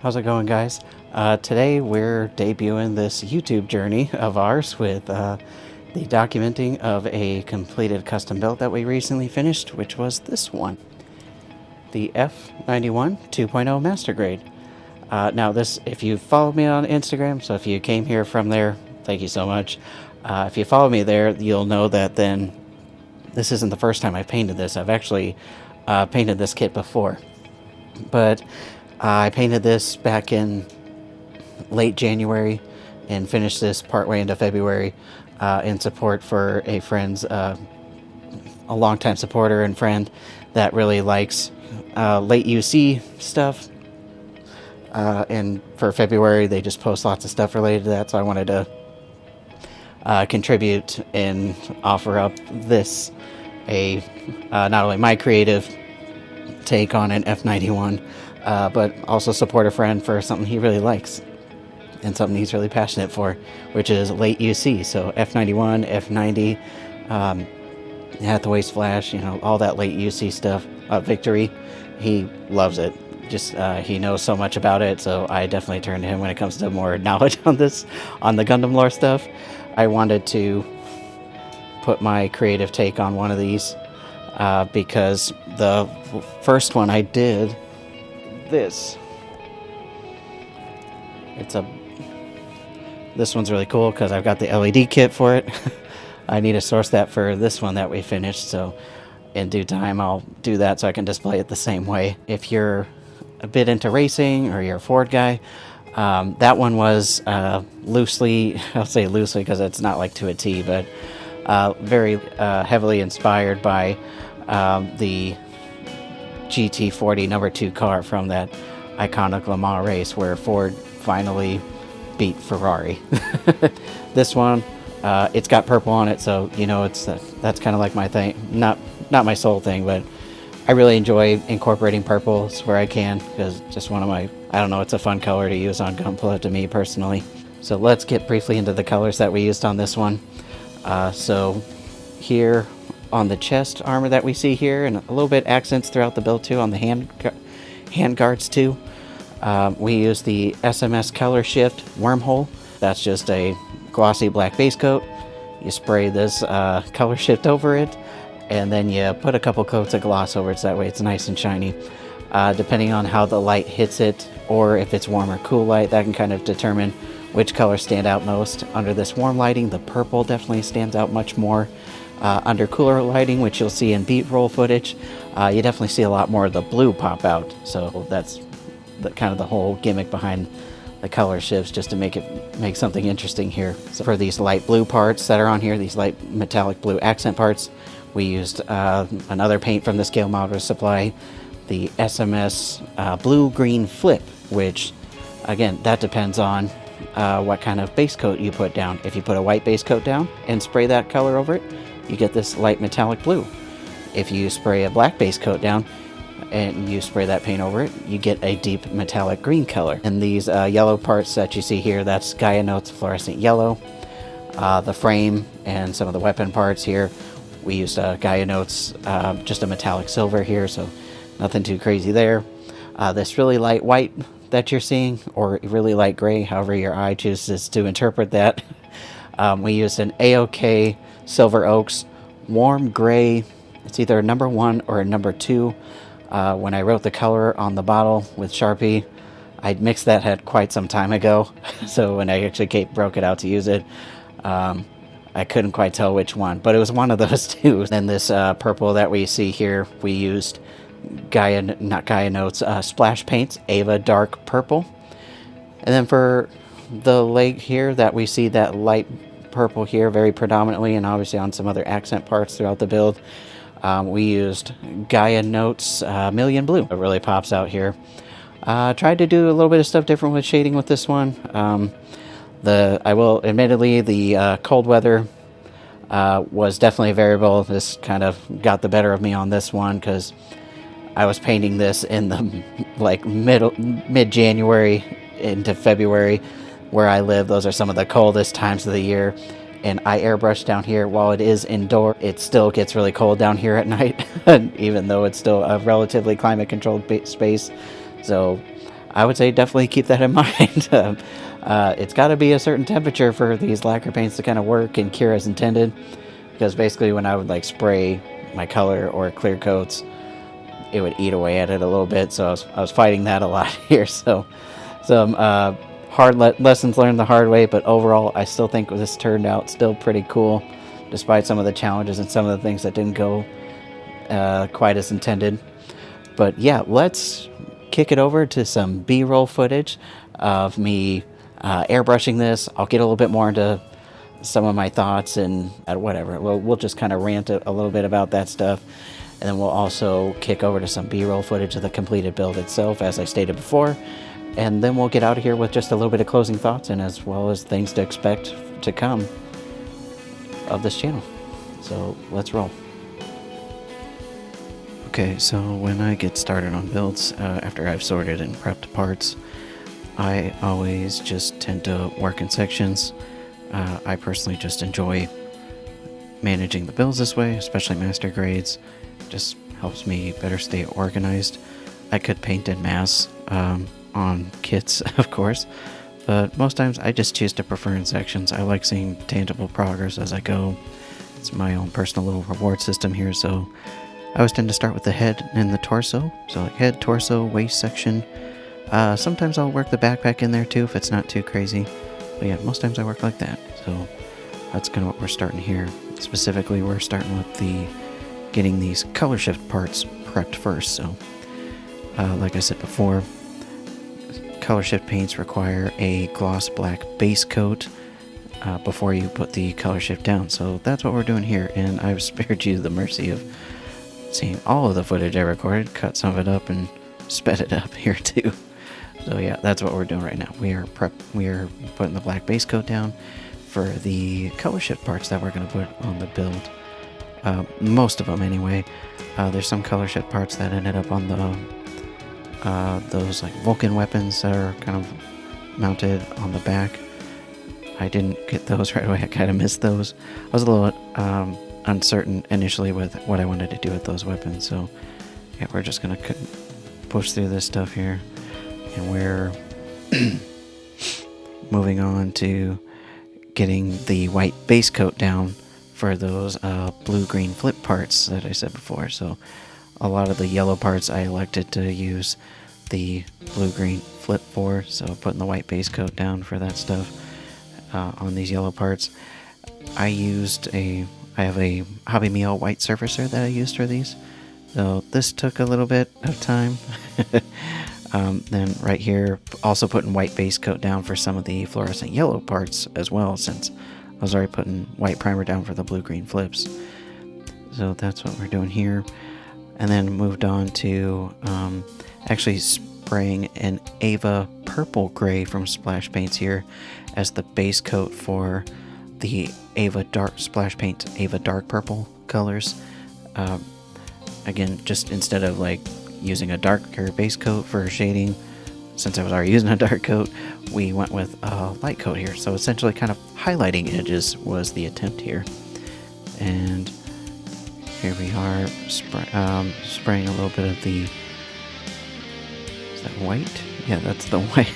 How's it going, guys? Today we're debuting this YouTube journey of ours with the documenting of a completed custom build that we recently finished, which was this one, the F-91 2.0 Master Grade. Now this, if you follow me on Instagram, so if you came here from there, thank you so much. If you follow me there, you'll know that then this isn't the first time I've painted this. I've actually painted this kit before, but I painted this back in late January and finished this partway into February in support for a friend's, a longtime supporter and friend that really likes late UC stuff. And for February, they just post lots of stuff related to that, so I wanted to contribute and offer up this, not only my creative take on an F-91, but also support a friend for something he really likes and something he's really passionate for, which is late UC. So F-91, F-90, Hathaway's Flash, all that late UC stuff. Victory, he loves it. Just he knows so much about it, so I definitely turn to him when it comes to more knowledge on this, on the Gundam lore stuff. I wanted to put my creative take on one of these because the first one I did, this one's really cool because I've got the LED kit for it. I need to source that for this one that we finished, so in due time I'll do that so I can display it the same way. If you're a bit into racing or you're a Ford guy, that one was loosely, I'll say loosely because it's not like to a T, but very heavily inspired by the GT40 number 2 car from that iconic Le Mans race where Ford finally beat Ferrari. This one, it's got purple on it, so that's kind of like my thing. Not my sole thing, but I really enjoy incorporating purples where I can, because just one of my, I don't know, it's a fun color to use on Gunpla to me personally. So let's get briefly into the colors that we used on this one. So here on the chest armor that we see here, and a little bit accents throughout the build too on the hand guards too. We use the SMS Color Shift Wormhole. That's just a glossy black base coat. You spray this color shift over it, and then you put a couple coats of gloss over it so that way it's nice and shiny. Depending on how the light hits it, or if it's warm or cool light, that can kind of determine which colors stand out most. Under this warm lighting, the purple definitely stands out much more. Under cooler lighting, which you'll see in beat roll footage, you definitely see a lot more of the blue pop out. So that's kind of the whole gimmick behind the color shifts, just to make something interesting here. So for these light blue parts that are on here, these light metallic blue accent parts, we used another paint from the scale model supply, the SMS blue-green flip, which again, that depends on what kind of base coat you put down. If you put a white base coat down and spray that color over it, you get this light metallic blue. If you spray a black base coat down and you spray that paint over it, you get a deep metallic green color. And these yellow parts that you see here, that's Gaia Notes fluorescent yellow. The frame and some of the weapon parts here, we used Gaia Notes, just a metallic silver here, so nothing too crazy there. This really light white that you're seeing, or really light gray, however your eye chooses to interpret that. We used an AOK Silver Oaks warm gray. It's either a number 1 or a number 2. When I wrote the color on the bottle with Sharpie, I mixed that head quite some time ago. So when I actually broke it out to use it, I couldn't quite tell which one, but it was one of those two. Then this purple that we see here, we used not Gaia Notes, splash paints, Ava Dark Purple. And then for the leg here that we see that light purple here very predominantly, and obviously on some other accent parts throughout the build, we used Gaia Notes Million Blue. It really pops out here. Tried to do a little bit of stuff different with shading with this one. I will admittedly, the cold weather was definitely a variable. This kind of got the better of me on this one because I was painting this in the mid-January into February where I live. Those are some of the coldest times of the year, and I airbrush down here. While it is indoor, it still gets really cold down here at night, even though it's still a relatively climate-controlled space. So I would say definitely keep that in mind. It's got to be a certain temperature for these lacquer paints to kind of work and cure as intended, because basically when I would like spray my color or clear coats, it would eat away at it a little bit. So I was fighting that a lot here. So some hard lessons learned the hard way, but overall I still think this turned out still pretty cool, despite some of the challenges and some of the things that didn't go quite as intended. But yeah, let's kick it over to some B-roll footage of me airbrushing this. I'll get a little bit more into some of my thoughts and whatever. We'll just kind of rant a little bit about that stuff. And then we'll also kick over to some B-roll footage of the completed build itself, as I stated before. And then we'll get out of here with just a little bit of closing thoughts, and as well as things to expect to come of this channel. So let's roll. Okay, so when I get started on builds, after I've sorted and prepped parts, I always just tend to work in sections. I personally just enjoy managing the builds this way, especially master grades. Just helps me better stay organized. I could paint en masse on kits, of course, but most times I just choose to prefer in sections. I like seeing tangible progress as I go. It's my own personal little reward system here, so I always tend to start with the head and the torso. So like head, torso, waist section. Sometimes I'll work the backpack in there too if it's not too crazy. But yeah, most times I work like that. So that's kind of what we're starting here. Specifically, we're starting with getting these color shift parts prepped first. So like I said before, color shift paints require a gloss black base coat before you put the color shift down. So that's what we're doing here, and I've spared you the mercy of seeing all of the footage I recorded, cut some of it up and sped it up here too. So yeah, that's what we're doing right now. We are putting the black base coat down for the color shift parts that we're going to put on the build. Most of them anyway. There's some color shift parts that ended up on those like Vulcan weapons that are kind of mounted on the back. I didn't get those right away. I kind of missed those. I was a little uncertain initially with what I wanted to do with those weapons, so yeah, we're just gonna push through this stuff here, and we're moving on to getting the white base coat down for those blue-green flip parts that I said before. So a lot of the yellow parts I elected to use the blue-green flip for, so putting the white base coat down for that stuff on these yellow parts. I have a Hobby Meal white surfacer that I used for these, so this took a little bit of time. Then right here, also putting white base coat down for some of the fluorescent yellow parts as well, since I was already putting white primer down for the blue-green flips. So that's what we're doing here. And then moved on to actually spraying an Ava purple gray from Splash Paints here as the base coat for the Ava Dark Splash Paint Ava Dark Purple colors. Again, just instead of like using a darker base coat for shading, since I was already using a dark coat, we went with a light coat here. So essentially kind of highlighting edges was the attempt here. And here we are spraying a little bit of the, is that white? Yeah, that's the white.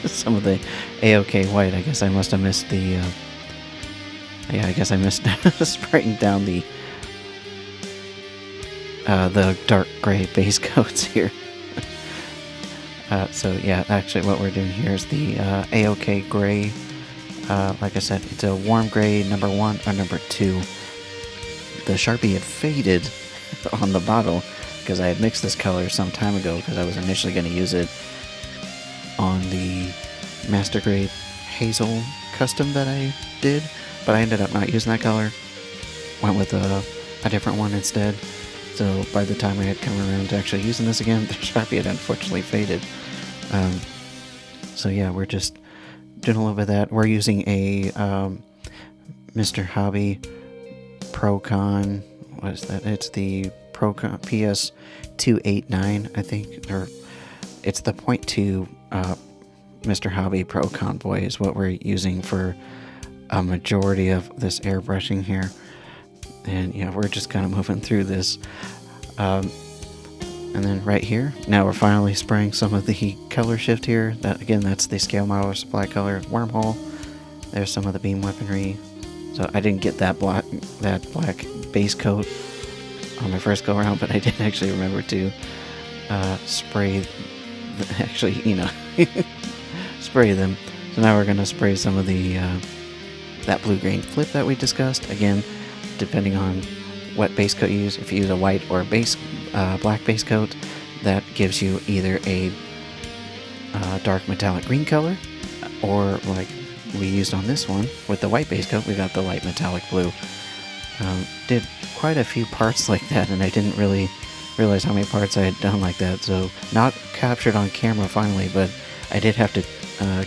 Some of the AOK white. I guess I must have missed the I guess I missed spraying down the dark gray base coats here. So yeah, actually what we're doing here is the AOK gray. Like I said, it's a warm gray number 1 or number 2. The Sharpie had faded on the bottle because I had mixed this color some time ago, because I was initially going to use it on the Master Grade Hazel custom that I did, but I ended up not using that color. Went with a different one instead. So by the time I had come around to actually using this again, the Sharpie had unfortunately faded. So yeah, we're just doing a little bit of that. We're using a Mr. Hobby Procon. What is that? It's the Procon PS289, I think, or it's the .2 Mr. Hobby Pro Convoy is what we're using for a majority of this airbrushing here. And yeah, we're just kind of moving through this. And then right here, now we're finally spraying some of the color shift here. That again, that's the scale model supply color wormhole. There's some of the beam weaponry. So I didn't get that black base coat on my first go around, but I did actually remember to spray. Spray them. So now we're gonna spray some of the that blue-green flip that we discussed. Again, depending on what base coat you use. If you use a white or a black base coat, that gives you either a dark metallic green color, or like we used on this one with the white base coat, we got the light metallic blue. Did quite a few parts like that, and I didn't really realize how many parts I had done like that, so not captured on camera finally, but I did have to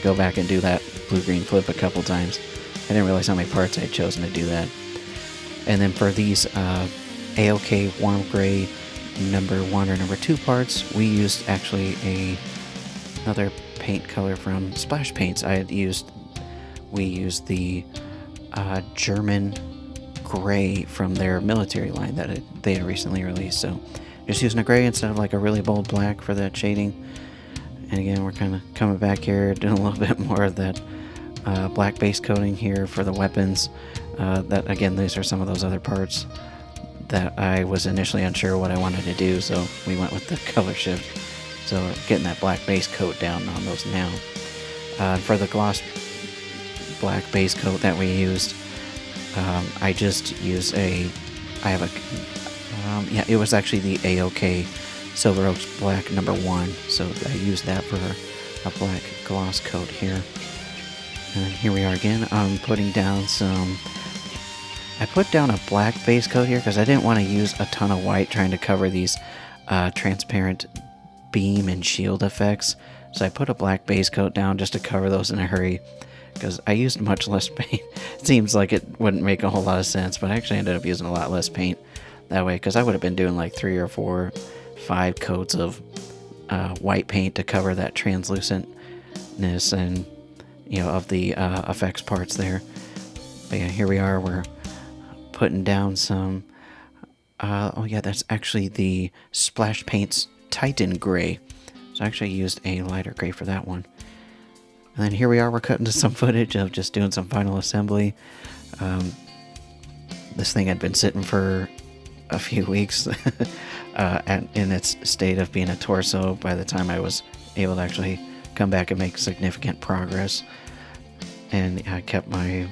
go back and do that blue-green flip a couple times. I didn't realize how many parts I had chosen to do that. And then for these AOK warm gray number 1 or number 2 parts, we used actually another paint color from Splash Paints. We used the German gray from their military line that they had recently released. So just using a gray instead of like a really bold black for that shading. And again, we're kind of coming back here, doing a little bit more of that black base coating here for the weapons. That again, these are some of those other parts that I was initially unsure what I wanted to do, so we went with the color shift. So getting that black base coat down on those now. For the gloss black base coat that we used, I just use it was actually the AOK Silver Oaks Black number 1, so I used that for a black gloss coat here. And here we are again. I'm putting down I put down a black base coat here because I didn't want to use a ton of white trying to cover these transparent beam and shield effects. So I put a black base coat down just to cover those in a hurry because I used much less paint. It seems like it wouldn't make a whole lot of sense, but I actually ended up using a lot less paint that way because I would have been doing like 3 or 4, 5 coats of white paint to cover that translucentness and of the effects parts there. But yeah, here we are. We're putting down some. That's actually the Splash Paints Titan Gray. So I actually used a lighter gray for that one. And then here we are. We're cutting to some footage of just doing some final assembly. This thing had been sitting for a few weeks in its state of being a torso by the time I was able to actually come back and make significant progress. And I kept my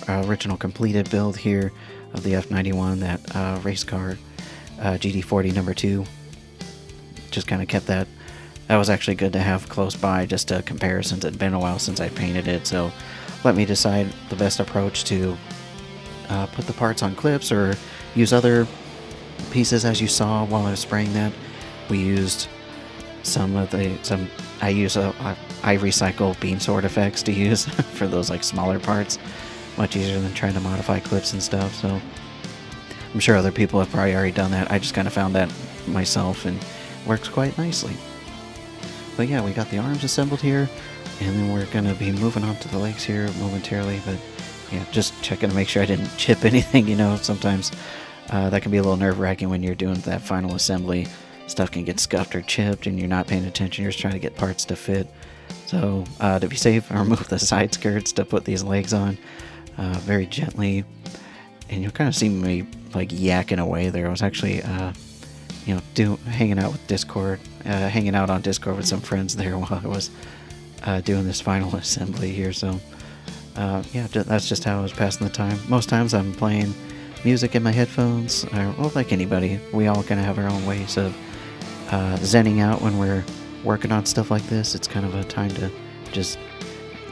original completed build here of the F-91, that race car GD40 number 2. Just kind of kept that. That was actually good to have close by just to compare since it had been a while since I painted it. So let me decide the best approach to put the parts on clips or use other pieces. As you saw while I was spraying that, we used I recycle beam sword effects to use for those like smaller parts. Much easier than trying to modify clips and stuff. So I'm sure other people have probably already done that. I just kind of found that myself and works quite nicely. But yeah, we got the arms assembled here, and then we're going to be moving on to the legs here momentarily. But yeah, just checking to make sure I didn't chip anything. Sometimes that can be a little nerve-wracking when you're doing that final assembly. Stuff can get scuffed or chipped and you're not paying attention. You're just trying to get parts to fit. So to be safe, I removed the side skirts to put these legs on very gently. And you'll kind of see me like yakking away there. I was actually hanging out on Discord with some friends there while I was doing this final assembly here. So that's just how I was passing the time. Most times I'm playing music in my headphones. Like anybody, we all kind of have our own ways of zenning out when we're working on stuff like this. It's kind of a time to just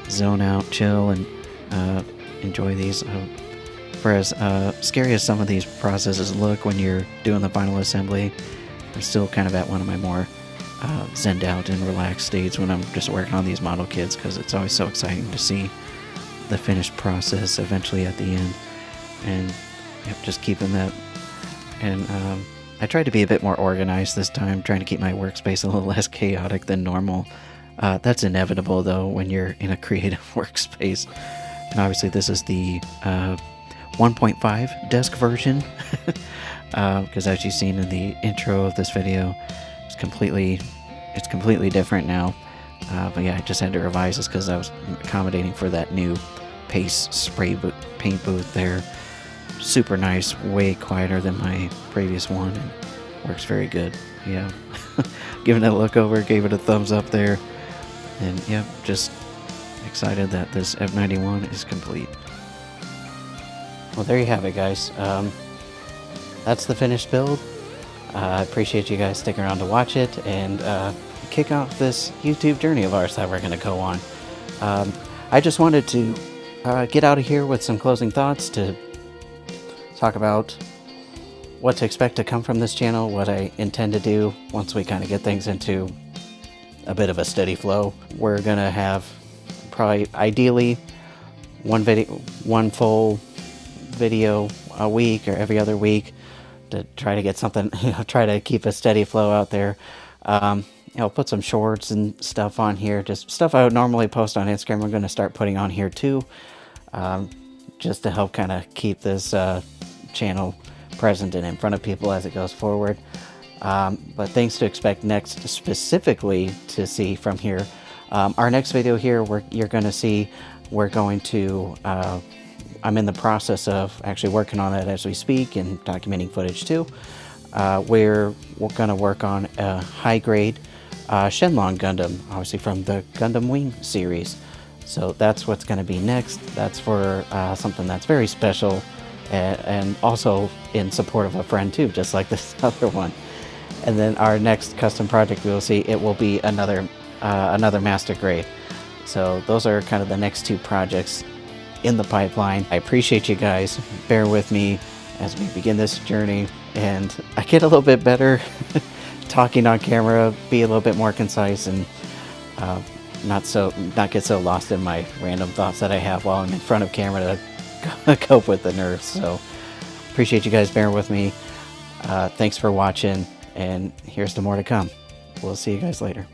zone out, chill, and enjoy these. For as scary as some of these processes look when you're doing the final assembly, I'm still kind of at one of my more zenned out and relaxed states when I'm just working on these model kits, because it's always so exciting to see the finished process eventually at the end. And just keeping that. And I tried to be a bit more organized this time, trying to keep my workspace a little less chaotic than normal. That's inevitable, though, when you're in a creative workspace. And obviously this is the 1.5 desk version because as you've seen in the intro of this video, it's completely different now. But yeah, I just had to revise this because I was accommodating for that new Pace paint booth there. Super nice, way quieter than my previous one, and works very good. Yeah, giving it a look over, gave it a thumbs up there, and yeah, just excited that this F-91 is complete. Well, there you have it, guys. That's the finished build. I appreciate you guys sticking around to watch it and kick off this YouTube journey of ours that we're going to go on. I just wanted to get out of here with some closing thoughts to talk about what to expect to come from this channel, what I intend to do once we kind of get things into a bit of a steady flow. We're going to have probably ideally one full video a week or every other week to try to get something, try to keep a steady flow out there. Put some shorts and stuff on here, just stuff I would normally post on Instagram. I'm going to start putting on here too, just to help kind of keep this channel present and in front of people as it goes forward. But things to expect next, specifically to see from here. Our next video here, you're going to see, we're going to, I'm in the process of actually working on it as we speak and documenting footage too. We're going to work on a high-grade Shenlong Gundam, obviously from the Gundam Wing series. So that's what's going to be next. That's for something that's very special and also in support of a friend too, just like this other one. And then our next custom project we will see, it will be another master grade. So those are kind of the next two projects in the pipeline. I appreciate you guys. Bear with me as we begin this journey, and I get a little bit better talking on camera, be a little bit more concise, and not get so lost in my random thoughts that I have while I'm in front of camera to cope with the nerves. So appreciate you guys bearing with me. Thanks for watching, and here's the more to come. We'll see you guys later.